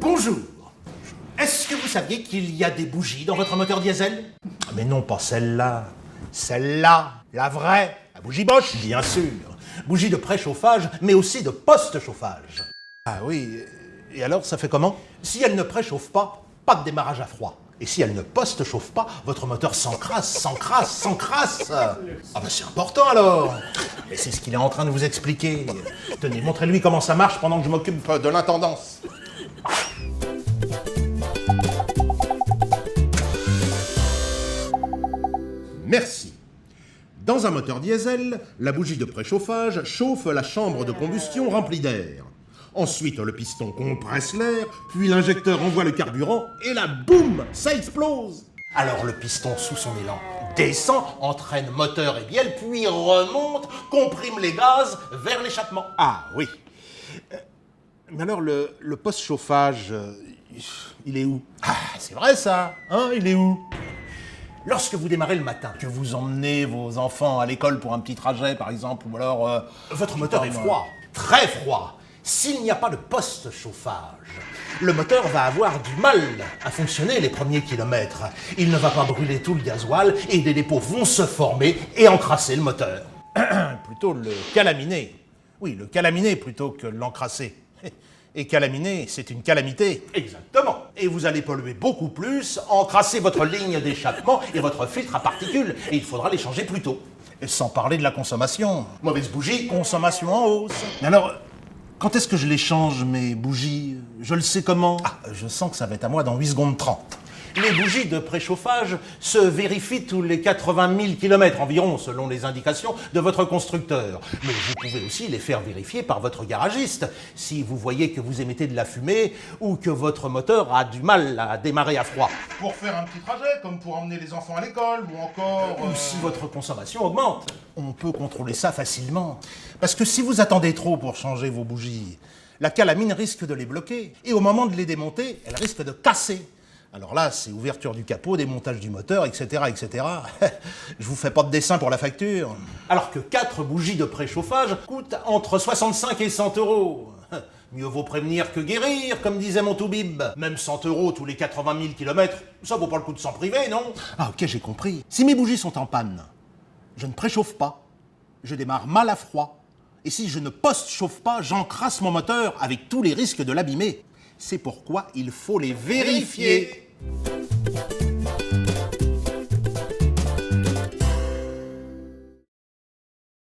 Bonjour. Est-ce que vous saviez qu'il y a des bougies dans votre moteur diesel? Mais non, pas celle-là. Celle-là, la vraie, la bougie Bosch, bien sûr. Bougie de préchauffage, mais aussi de post-chauffage. Ah oui, et alors ça fait comment? Si elle ne préchauffe pas, pas de démarrage à froid. Et si elle ne post-chauffe pas, votre moteur s'encrasse, s'encrasse, s'encrasse. Ah ben c'est important alors. Et c'est ce qu'il est en train de vous expliquer. Tenez, montrez-lui comment ça marche pendant que je m'occupe de l'intendance. Merci. Dans un moteur diesel, la bougie de préchauffage chauffe la chambre de combustion remplie d'air. Ensuite, le piston compresse l'air, puis l'injecteur envoie le carburant, et là, boum, ça explose. Alors le piston, sous son élan, descend, entraîne moteur et bielle, puis remonte, comprime les gaz vers l'échappement. Ah oui. Mais alors, le post-chauffage, il est où? Ah, c'est vrai ça, hein, il est où? Lorsque vous démarrez le matin, que vous emmenez vos enfants à l'école pour un petit trajet, par exemple, ou alors... votre moteur est froid, très froid. S'il n'y a pas de post-chauffage, le moteur va avoir du mal à fonctionner les premiers kilomètres. Il ne va pas brûler tout le gasoil et des dépôts vont se former et encrasser le moteur. Plutôt le calaminer. Oui, le calaminer plutôt que l'encrasser. Et calaminer, c'est une calamité. Exactement. Et vous allez polluer beaucoup plus, encrasser votre ligne d'échappement et votre filtre à particules. Et il faudra les changer plus tôt. Et sans parler de la consommation. Mauvaise bougie, consommation en hausse. Mais alors, quand est-ce que je les change, mes bougies? Je le sais comment? Ah, je sens que ça va être à moi dans 8 secondes 30. Les bougies de préchauffage se vérifient tous les 80 000 km environ, selon les indications de votre constructeur. Mais vous pouvez aussi les faire vérifier par votre garagiste, si vous voyez que vous émettez de la fumée ou que votre moteur a du mal à démarrer à froid. Pour faire un petit trajet, comme pour emmener les enfants à l'école, ou encore... Ou si votre consommation augmente. On peut contrôler ça facilement. Parce que si vous attendez trop pour changer vos bougies, la calamine risque de les bloquer. Et au moment de les démonter, elle risque de casser. Alors là, c'est ouverture du capot, démontage du moteur, etc., etc. Je vous fais pas de dessin pour la facture. Alors que 4 bougies de préchauffage coûtent entre 65 et 100 euros. Mieux vaut prévenir que guérir, comme disait mon toubib. Même 100 euros tous les 80 000 km, ça vaut pas le coup de s'en priver, non? Ah ok, j'ai compris. Si mes bougies sont en panne, je ne préchauffe pas, je démarre mal à froid. Et si je ne post-chauffe pas, j'encrasse mon moteur avec tous les risques de l'abîmer. C'est pourquoi il faut les vérifier.